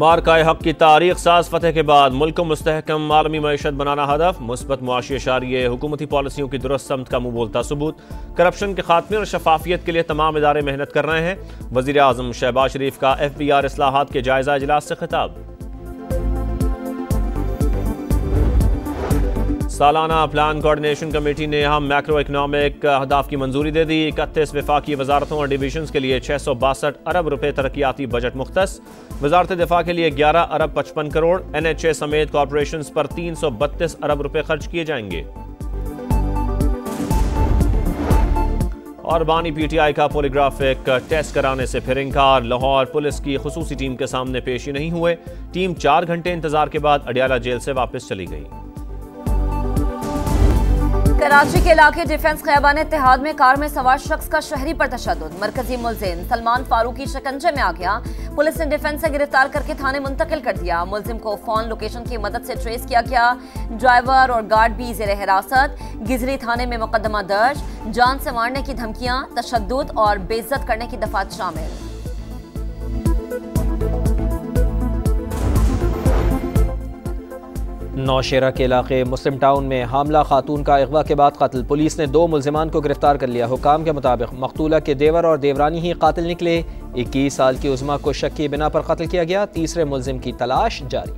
मार्काए हक की तारीख साज फतेह के बाद मुल्क को मुस्तहकम आलमी मईशत बनाना हदफ। मुस्बत मुआशी इशारिये हुकूमती पॉलिसियों की दुरुस्त समत का मुंह बोलता सबूत। करप्शन के खात्मे और शफाफियत के लिए तमाम इदारे मेहनत कर रहे हैं। वज़ीर आज़म शहबाज शरीफ का FBR इस्लाहात के जायजा इजलास से खिताब। सालाना प्लान कोऑर्डिनेशन कमेटी ने अहम मैक्रो इकनॉमिक अहदाफ की मंजूरी दे दी। 31 वफाकी वजारतों और डिवीजन्स के लिए 662 अरब रुपए तरक्याती बजट मुख्तस। वजारत दिफा के लिए 11 अरब 55 करोड़, NHA समेत कॉरपोरेशन पर 332 अरब रुपए खर्च किए जाएंगे। और बानी PTI का पोलीग्राफिक टेस्ट कराने से फिर इंकार। लाहौर पुलिस की खुसूसी टीम के सामने पेशी नहीं हुए। टीम 4 घंटे इंतजार के बाद अडियाला जेल से वापस चली गई। कराची के इलाके डिफेंस खैबान इत्तेहाद में कार में सवार शख्स का शहरी पर तशद्दुद। मरकजी मुलजिम सलमान फारूकी शिकंजे में आ गया। पुलिस ने डिफेंस से गिरफ्तार करके थाने मुंतकिल कर दिया। मुलजिम को फोन लोकेशन की मदद से ट्रेस किया गया। ड्राइवर और गार्ड भी जेर हिरासत। गिजरी थाने में मुकदमा दर्ज। जान से मारने की धमकियां, तशद्दुद और बेइज्जत करने की दफात शामिल। नौशेरा के इलाके मुस्लिम टाउन में हामला खातून का अगवा के बाद कत्ल। पुलिस ने 2 मुलजिमान को गिरफ्तार कर लिया। हुकाम के मुताबिक मकतूला के देवर और देवरानी ही कातिल निकले। 21 साल की उज़मा को शक की बिना पर कत्ल किया गया। तीसरे मुलजिम की तलाश जारी।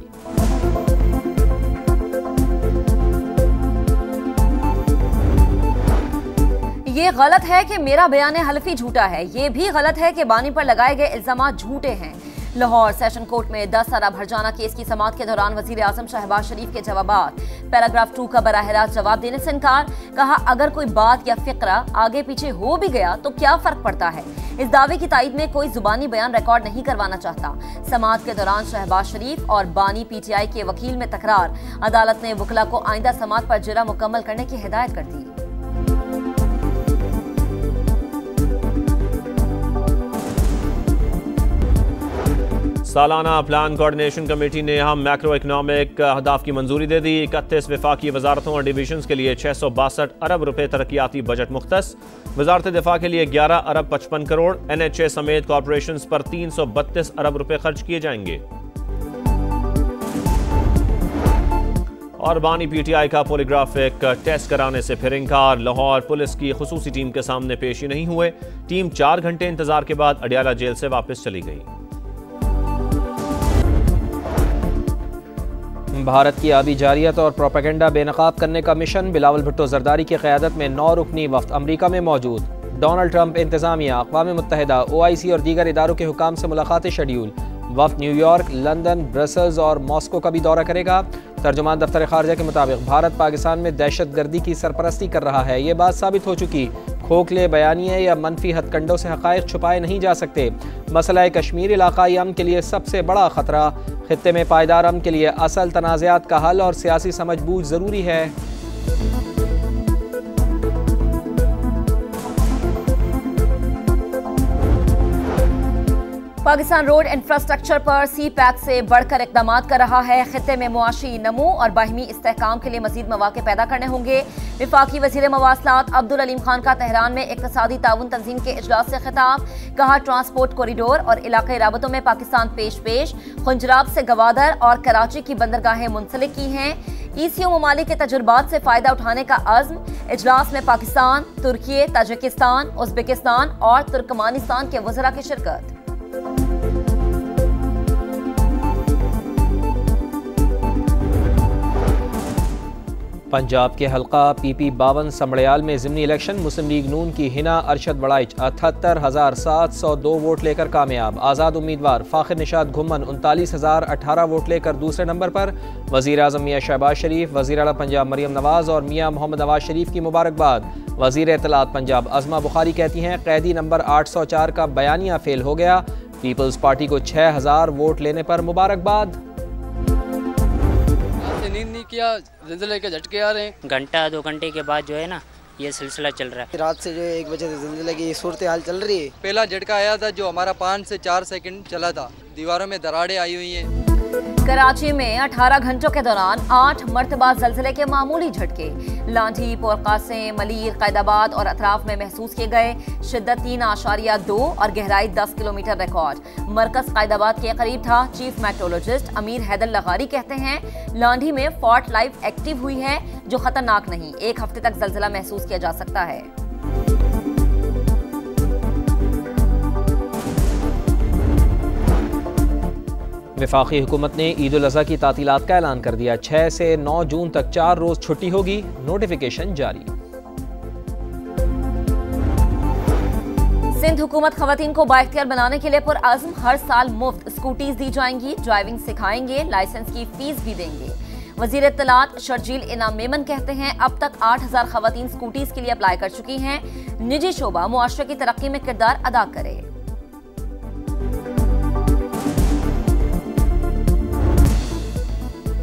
ये गलत है कि मेरा बयान हल्फी झूठा है। ये भी गलत है कि बानी पर लगाए गए इल्जामात झूठे हैं। लाहौर सेशन कोर्ट में 10 अरब हर्जाना केस की समाअत के दौरान वज़ीर आज़म शहबाज शरीफ के जवाबात। पैराग्राफ 2 का बराह रास्त जवाब देने से इनकार। कहा अगर कोई बात या फिक्रा आगे पीछे हो भी गया तो क्या फर्क पड़ता है। इस दावे की तायद में कोई जुबानी बयान रिकॉर्ड नहीं करवाना चाहता। समाअत के दौरान शहबाज शरीफ और बानी PTI के वकील में तकरार। अदालत ने वकला को आइंदा समाअत पर जिरा मुकम्मल करने की हिदायत कर दी। सालाना प्लान कोऑर्डिनेशन कमेटी ने अहम मैक्रो इकनॉमिक अहदाफ की मंजूरी दे दी। 31 वफाकी वजारतों और डिवीजन्स के लिए 662 अरब रुपए तरक्याती बजट मुख्तस। वजारत दिफा के लिए 11 अरब 55 करोड़, NHA समेत कॉरपोरेशन पर 332 अरब रुपए खर्च किए जाएंगे। और बानी PTI का पोलीग्राफिक टेस्ट कराने से फिर इंकार। लाहौर पुलिस की खुसूसी टीम के सामने पेशी नहीं हुए। टीम 4 घंटे इंतजार के बाद अडियाला जेल से वापस चली गई। भारत की आबी जारियत और प्रोपेगेंडा बेनकाब करने का मिशन। बिलावल भुट्टो जरदारी की क़यादत में 9 रुकनी वफ्द अमरीका में मौजूद। डोनाल्ड ट्रंप इंतजामिया, अक़वाम मुत्तहिदा, OIC और दीगर इदारों के हुकाम से मुलाकातें शेड्यूल। वफ्द न्यूयॉर्क, लंदन, ब्रसल्स और मॉस्को का भी दौरा करेगा। तर्जुमान दफ्तर ख़ारजा के मुताबिक भारत पाकिस्तान में दहशतगर्दी की सरपरस्ती कर रहा है। ये बात साबित हो चुकी। खोखले बयानिए या मनफी हथकंडों से हक़ाइक़ छुपाए नहीं जा सकते। मसला कश्मीर इलाक़ाई अमन के लिए सबसे बड़ा ख़तरा। खित्ते में पायदार अमन के लिए असल तनाज़ात का हल और सियासी समझबूझ ज़रूरी है। पाकिस्तान रोड इंफ्रास्ट्रक्चर पर CPEC से बढ़कर इक़दाम कर रहा है। खित्ते में मुआशी नमू और बाहिमी इस्तेहकाम के लिए मज़ीद मौक़े पैदा करने होंगे। वफाकी वज़ीर मवासलात अब्दुल अलीम खान का तेहरान में इक़्तिसादी ताउन तंजीम के इजलास से खिताब। कहा ट्रांसपोर्ट कॉरिडोर और इलाक़ाई राबतों में पाकिस्तान पेश खुंजराब से गवादर और कराची की बंदरगाहें मुंसलिक की हैं। ECO ममालिक के तजुर्बात से फ़ायदा उठाने का अज़्म। इजलास में पाकिस्तान, तुर्की, ताजिकिस्तान, उज़्बेकिस्तान और तुर्कमानिस्तान के वज़रा की शिरकत। पंजाब के हल्का PP 52 समड़याल में ज़िमनी इलेक्शन। मुस्लिम लीग नून की हिना अरशद बड़ाइच 78,702 वोट लेकर कामयाब। आज़ाद उम्मीदवार फ़ाखिर निशात घुमन 39,018 वोट लेकर दूसरे नंबर पर। वज़ीर आज़म मियाँ शहबाज शरीफ, वज़ीर आला पंजाब मरियम नवाज़ और मियाँ मोहम्मद नवाज शरीफ की मुबारकबाद। वज़ीर इत्तलात पंजाब अज़मा बुखारी कहती हैं कैदी नंबर 804 का बयानिया फेल हो गया। पीपल्स पार्टी को 6,000 वोट लेने पर मुबारकबाद। नींद नहीं किया, ज़िलज़िले के झटके आ रहे हैं। घंटा 2 घंटे के बाद जो है ना ये सिलसिला चल रहा है। रात से जो है 1 बजे से ज़िलज़िले की सूरत हाल चल रही है। पहला झटका आया था जो हमारा 5 से 4 सेकंड चला था। दीवारों में दरारें आई हुई हैं। कराची में 18 घंटों के दौरान 8 मरतबा ज़लज़ले के मामूली झटके लांठी, पोरकासें, मलीर, कैदाबाद और अतराफ में महसूस किए गए। शिद्दत 3.2 और गहराई 10 किलोमीटर रिकॉर्ड। मरकज कैदाबाद के करीब था। चीफ मेट्रोलॉजिस्ट अमीर हैदर लगारी कहते हैं लांठी में फॉल्ट लाइव एक्टिव हुई है जो खतरनाक नहीं। 1 हफ्ते तक ज़लज़ला महसूस किया जा सकता है। वफाकी हुकूमत ने ईद उल अज़हा की तातीलात का ऐलान कर दिया। 6 से 9 जून तक 4 रोज छुट्टी होगी। नोटिफिकेशन जारी। सिंध हुकूमत खवातीन को बाइख्तियार बनाने के लिए पुरअज़्म। हर साल मुफ्त स्कूटीज दी जाएंगी, ड्राइविंग सिखाएंगे, लाइसेंस की फीस भी देंगे। वज़ीर इत्तलात शर्जील इनाम मेमन कहते हैं अब तक 8000 खवातीन स्कूटीज के लिए अप्लाई कर चुकी हैं। निजी शोबा मुआशरे की तरक्की में किरदार अदा करे।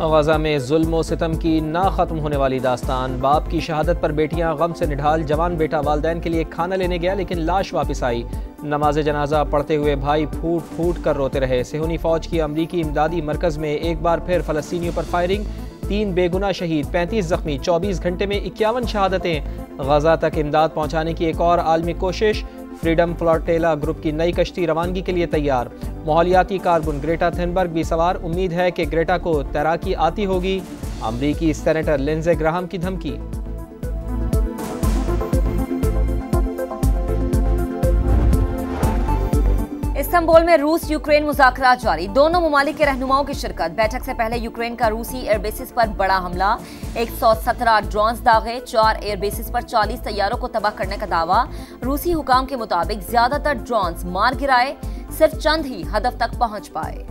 गज़ा में जुल्म व सितम की ना ख़त्म होने वाली दास्तान। बाप की शहादत पर बेटियां गम से निढाल। जवान बेटा वालिदैन के लिए खाना लेने गया लेकिन लाश वापस आई। नमाज जनाजा पढ़ते हुए भाई फूट फूट कर रोते रहे। सेहूनी फौज की अमरीकी इमदादी मरकज़ में एक बार फिर फ़लस्तीनियों पर फायरिंग। 3 बेगुनाह शहीद, 35 जख्मी। 24 घंटे में 51 शहादतें। गज़ा तक इमदाद पहुँचाने की एक और आलमी कोशिश। फ्रीडम फ्लोटेला ग्रुप की नई कश्ती रवानगी के लिए तैयार। माहौलियाती कारकुन ग्रेटा थुनबर्ग भी सवार। उम्मीद है कि ग्रेटा को तैराकी आती होगी। अमरीकी सेनेटर लिंडसे ग्राहम की धमकी। इस्तांबुल में रूस यूक्रेन मुज़ाकरात जारी। दोनों ममालिक के रहनुमाओं की शिरकत। बैठक से पहले यूक्रेन का रूसी एयरबेसिस पर बड़ा हमला। 117 ड्रोन्स दागे। 4 एयरबेसिस पर 40 तैयारों को तबाह करने का दावा। रूसी हुकाम के मुताबिक ज्यादातर ड्रोन्स मार गिराए, सिर्फ चंद ही हदफ तक पहुंच पाए।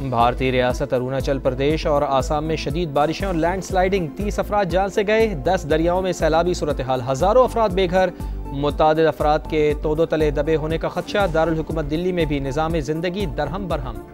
भारतीय रियासत अरुणाचल प्रदेश और आसाम में शदीद बारिशें और लैंडस्लाइडिंग। 30 अफराद जान से गए। 10 दरियाओं में सैलाबी सूरत हाल। हजारों अफराद बेघर। मुतादिद अफराद के तोदो तले दबे होने का खदशा। दारुल हुकूमत दिल्ली में भी निज़ाम जिंदगी दरहम बरहम।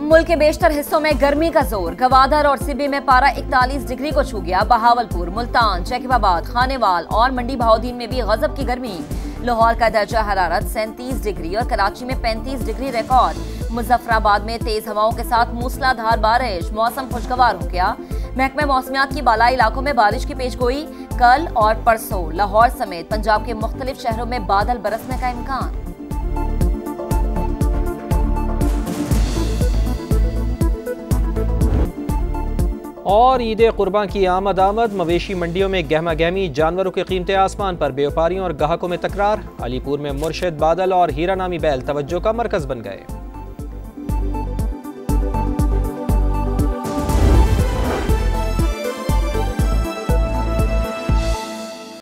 मुल्क के बेशतर हिस्सों में गर्मी का जोर। गवादर और सिबी में पारा 41 डिग्री को छू गया। बहावलपुर, मुल्तान, जैकबाबाद, खानेवाल और मंडी बहाउद्दीन में भी गजब की गर्मी। लाहौर का दर्जा हरारत 37 डिग्री और कराची में 35 डिग्री रिकॉर्ड। मुजफ्फराबाद में तेज हवाओं के साथ मूसलाधार बारिश। मौसम खुशगवार हो गया। महकमे मौसमियात की बालाई इलाकों में बारिश की पेशगोई। कल और परसों लाहौर समेत पंजाब के मुख्तलिफ शहरों में बादल बरसने का इम्कान। और ईद कुर्बान की आमद। मवेशी मंडियों में गहमा गहमी। जानवरों की कीमतें आसमान पर। व्यापारियों और ग्राहकों में तकरार। अलीपुर में मुर्शिद, बादल और हीरा नामी बैल तवज्जो का मरकज बन गए।